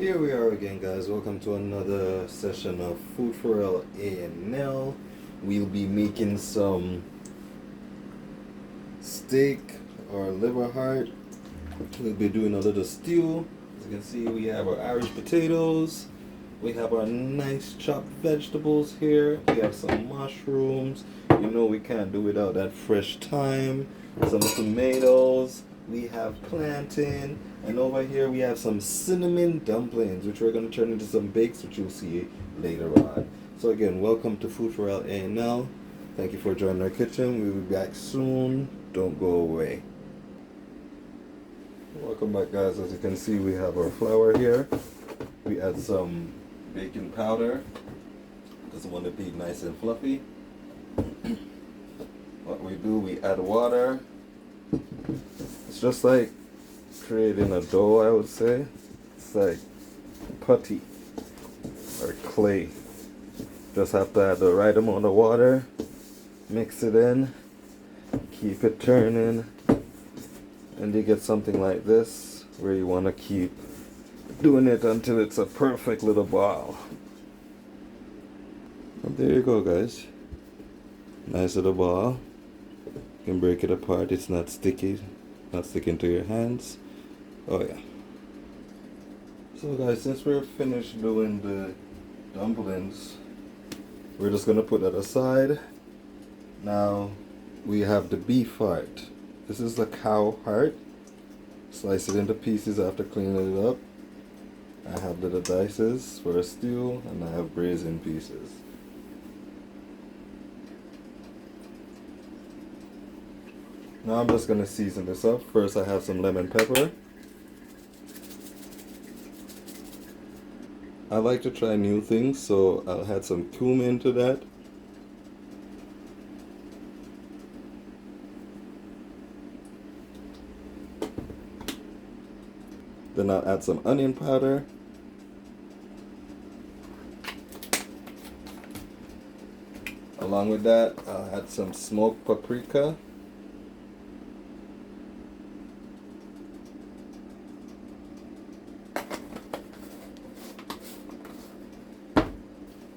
Here we are again, guys. Welcome to another session of Food Farrell A&L. We'll be making some steak or liver heart. We'll be doing a little stew. As you can see, we have our Irish potatoes. We have our nice chopped vegetables here. We have some mushrooms. You know we can't do without that fresh thyme. Some tomatoes. We have plantain. And over here we have some cinnamon dumplings, which we're going to turn into some bakes, which you'll see later on. So again, welcome to Food Farrell A&L. Thank you for joining our kitchen. We'll be back soon. Don't go away. Welcome back, guys. As you can see, we have our flour here. We add some baking powder because we want it to be nice and fluffy. What we do, we add water. It's just like creating a dough, I would say. It's like putty or clay. Just have to add the right amount of water, mix it in, keep it turning, and you get something like this where you want to keep doing it until it's a perfect little ball. And there you go, guys. Nice little ball. You can break it apart. It's not sticky, not sticking to your hands. Oh yeah. So guys, since we're finished doing the dumplings, we're just gonna put that aside. Now we have the beef heart. This is the cow heart. Slice it into pieces after cleaning it up. I have little dices for a stew, and I have braising pieces. Now I'm just gonna season this up. First I have some lemon pepper. I like to try new things, so I'll add some cumin to that. Then I'll add some onion powder. Along with that, I'll add some smoked paprika.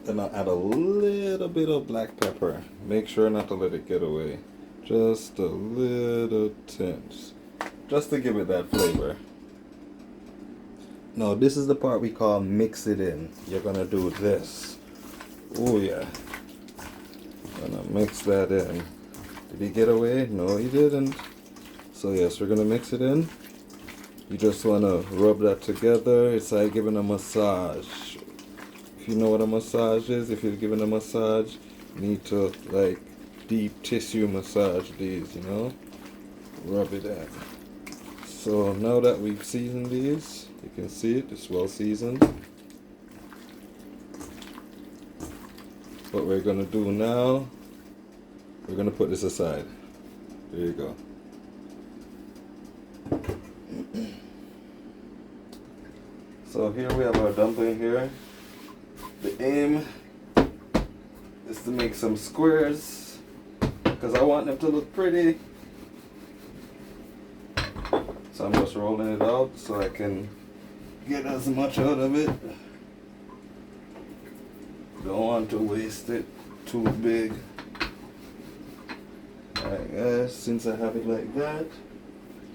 Then I'll add a little bit of black pepper. Make sure not to let it get away. Just a little tinge. Just to give it that flavor. Now this is the part we call mix it in. You're gonna do this. Oh yeah. Gonna mix that in. Did he get away? No, he didn't. So yes, we're gonna mix it in. You just wanna rub that together. It's like giving a massage. If you know what a massage is, if you're giving a massage, you need to like deep tissue massage these, you know? Rub it in. So now that we've seasoned these, you can see it, it's well seasoned. What we're gonna do now, we're gonna put this aside. There you go. So here we have our dumpling here. The aim is to make some squares because I want them to look pretty. So I'm just rolling it out so I can get as much out of it. Don't want to waste it too big. Alright guys, since I have it like that,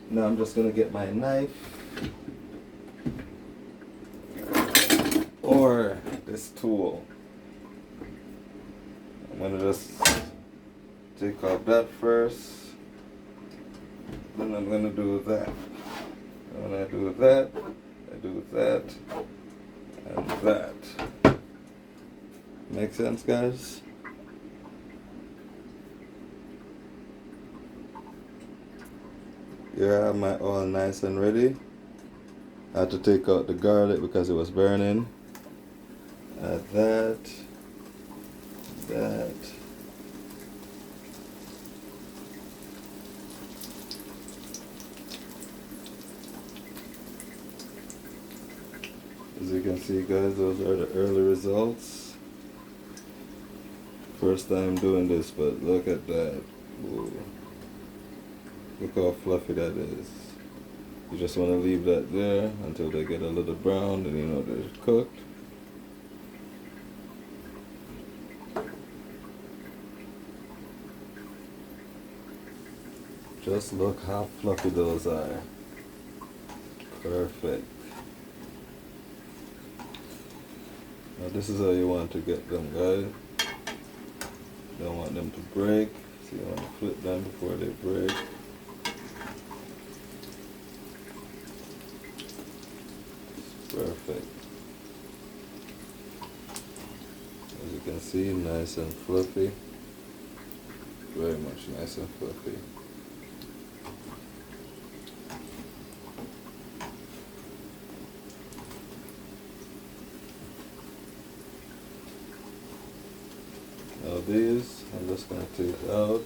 now I'm just gonna get my knife or this tool. I'm gonna just take off that first. Then I'm gonna do that. And when I do that, I do that, and that. Make sense, guys? Here I have my oil nice and ready. I had to take out the garlic because it was burning. Add that, that. As you can see, guys, those are the early results. First time doing this, but look at that. Ooh. Look how fluffy that is. You just want to leave that there until they get a little brown, and you know they're cooked. Just look how fluffy those are. Perfect. Now this is how you want to get them, guys. You don't want them to break, so you want to flip them before they break. Perfect. As you can see, nice and fluffy. Very much nice and fluffy. Now these, I'm just going to take out.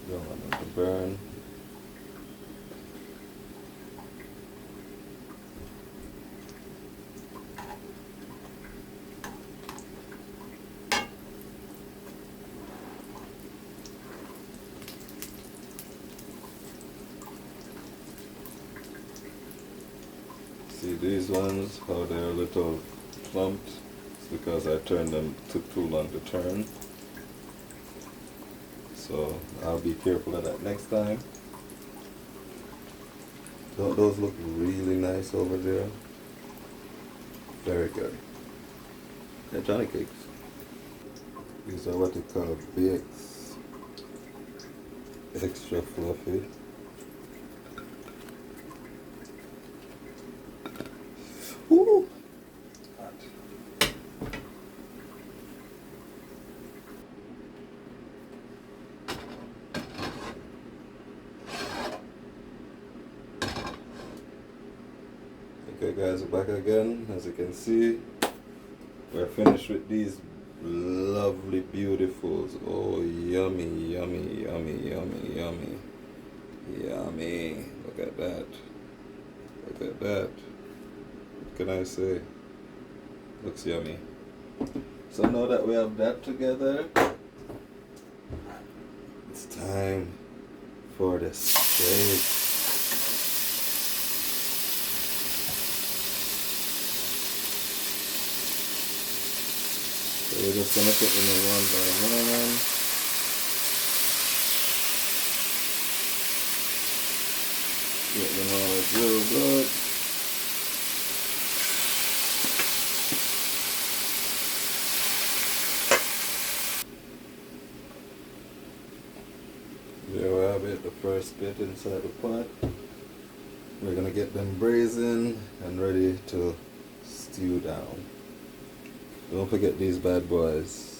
Don't want them to burn. See these ones, how they're a little clumped? It's because I turned them, took too long to turn. So I'll be careful of that next time. Don't those look really nice over there? Very good. They're Johnny cakes. These are what they call bakes. Extra fluffy. Woo! Hot. Okay guys, we're back again. As you can see, we're finished with these lovely beautifuls. Oh, yummy, yummy, yummy, yummy, yummy. Yummy. Look at that. Look at that. What can I say? Looks yummy. So now that we have that together, it's time for the steak. So we're just gonna put them in one by one. Get them all real good. There we have it, the first bit inside the pot. We're gonna get them braising and ready to stew down. Don't forget these bad boys.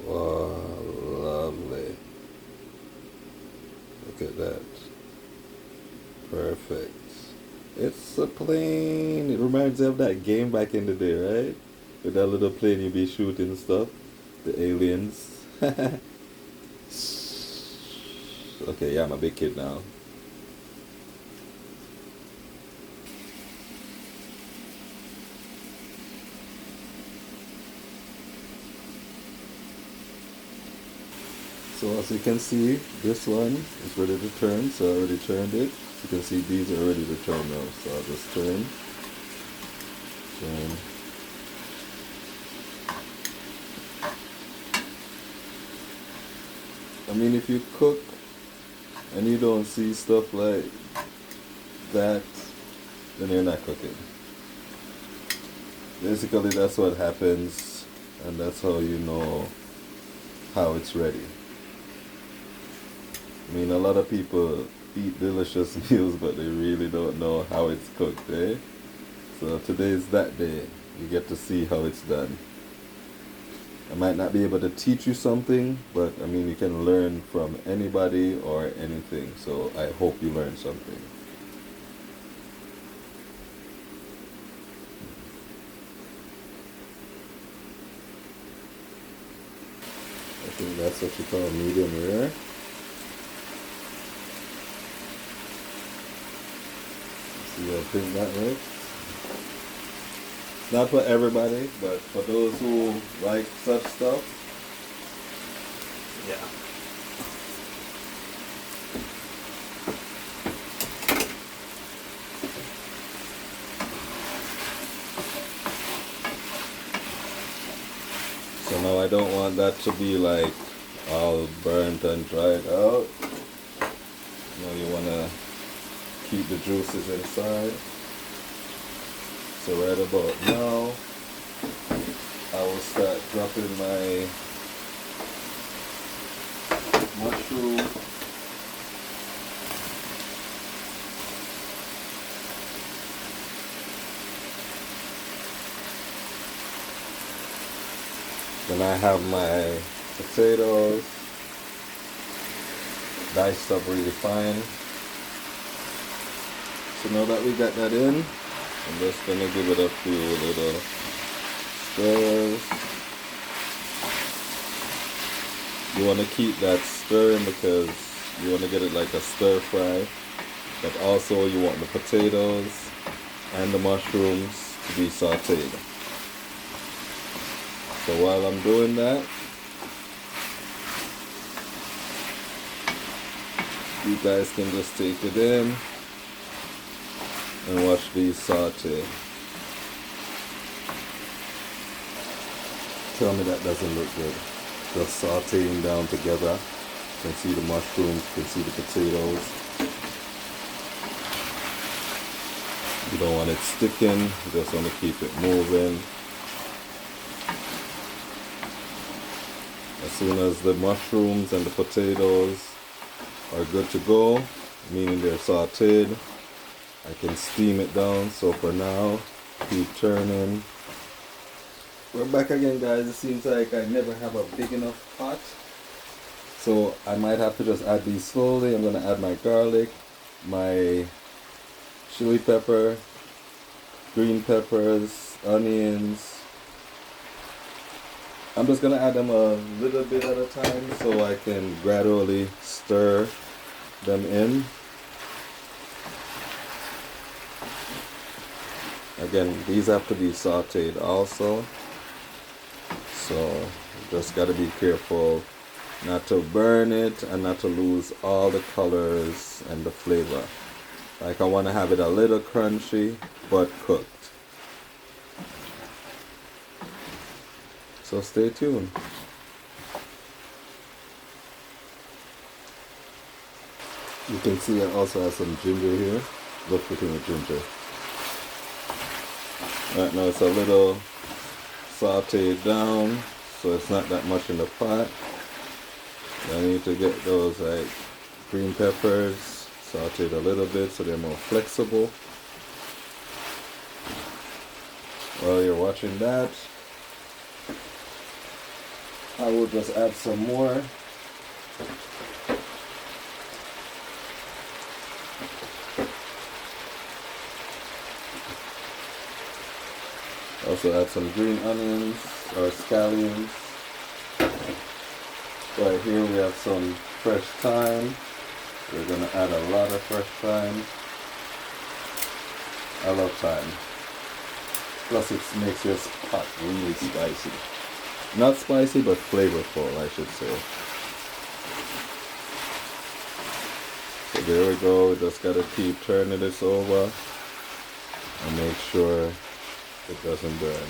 Wow, lovely. Look at that. Perfect. It's a plane. It reminds me of that game back in the day, right? With that little plane you be shooting stuff. The aliens. Okay, yeah, I'm a big kid now. So as you can see, this one is ready to turn, so I already turned it. You can see these are ready to turn now, so I'll just turn. I mean, if you cook and you don't see stuff like that, then you're not cooking. Basically, that's what happens, and that's how you know how it's ready. I mean, a lot of people eat delicious meals, but they really don't know how it's cooked, eh? So today's that day. You get to see how it's done. I might not be able to teach you something, but I mean, you can learn from anybody or anything. So I hope you learn something. I think that's what you call medium rare. See, I think that works. Not for everybody, but for those who like such stuff, Yeah. So now I don't want that to be like all burnt and dried out. You know, you want to keep the juices inside. So right about now, I will start dropping my mushroom. Then I have my potatoes, diced up really fine. So now that we got that in, I'm just gonna give it a few little stirs. You want to keep that stirring because you want to get it like a stir fry, but also you want the potatoes and the mushrooms to be sauteed. So while I'm doing that, you guys can just take it in and watch these saute. Tell me that doesn't look good. Just sauteing down together. You can see the mushrooms, you can see the potatoes. You don't want it sticking, you just want to keep it moving. As soon as the mushrooms and the potatoes are good to go, meaning they're sauteed, I can steam it down. So for now, keep turning. We're back again, guys. It seems like I never have a big enough pot, so I might have to just add these slowly. I'm going to add my garlic, my chili pepper, green peppers, onions. I'm just going to add them a little bit at a time so I can gradually stir them in. Again, these have to be sauteed also. So just got to be careful not to burn it and not to lose all the colors and the flavor. Like I want to have it a little crunchy but cooked. So stay tuned. You can see I also have some ginger here. Look between the ginger. Right now it's a little sauteed down, so it's not that much in the pot. I need to get those like green peppers sauteed a little bit so they're more flexible. While you're watching that, I will just add some more. Also add some green onions or scallions. Right here we have some fresh thyme. We're going to add a lot of fresh thyme. I love thyme. Plus it makes your pot really spicy. Not spicy, but flavorful, I should say. So there we go. We just got to keep turning this over and make sure it doesn't burn.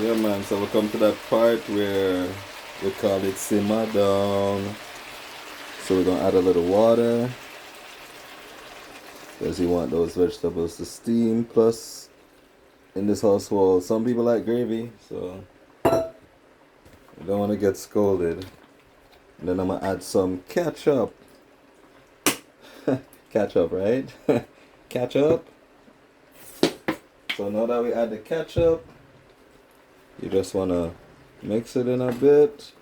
Yeah, man, so we come to that part where we call it simmer down. So we're going to add a little water because you want those vegetables to steam. Plus, in this household, some people like gravy, so you don't want to get scolded. And then I'm going to add some ketchup. Ketchup, right? Ketchup. So now that we add the ketchup, you just want to mix it in a bit.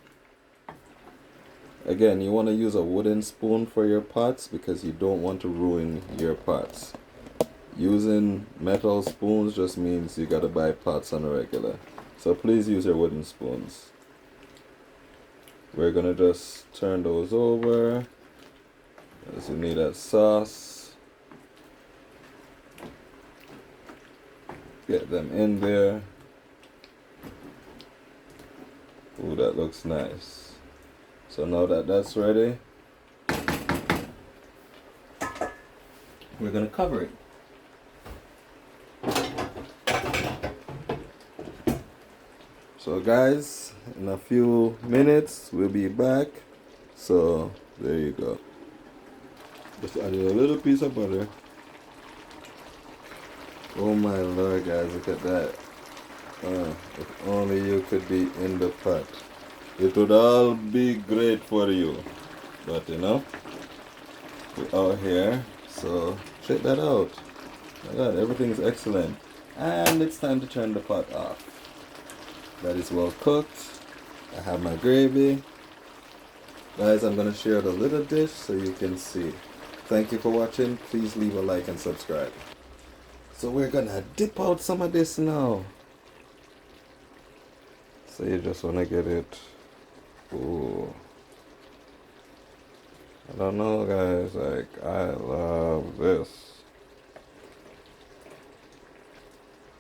Again, you want to use a wooden spoon for your pots because you don't want to ruin your pots. Using metal spoons just means you gotta buy pots on a regular. So please use your wooden spoons. We're gonna just turn those over as you need that sauce. Get them in there. Ooh, that looks nice. So now that that's ready, we're gonna cover it. So guys, in a few minutes we'll be back. So there you go. Just added a little piece of butter. Oh my lord, guys, look at that. If only you could be in the pot. It would all be great for you. But you know, we're out here. So check that out. My god, everything's excellent. And it's time to turn the pot off. That is well cooked. I have my gravy. Guys, I'm going to share the little dish so you can see. Thank you for watching. Please leave a like and subscribe. So we're going to dip out some of this now. So you just want to get it. Ooh. I don't know, guys. Like, I love this.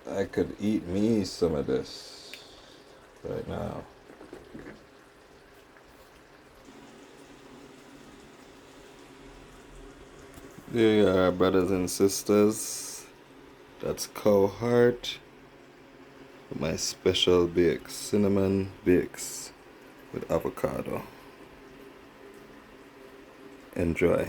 I could eat me some of this right now. There you are, brothers and sisters. That's cow heart. My special bakes, cinnamon bakes with avocado. Enjoy.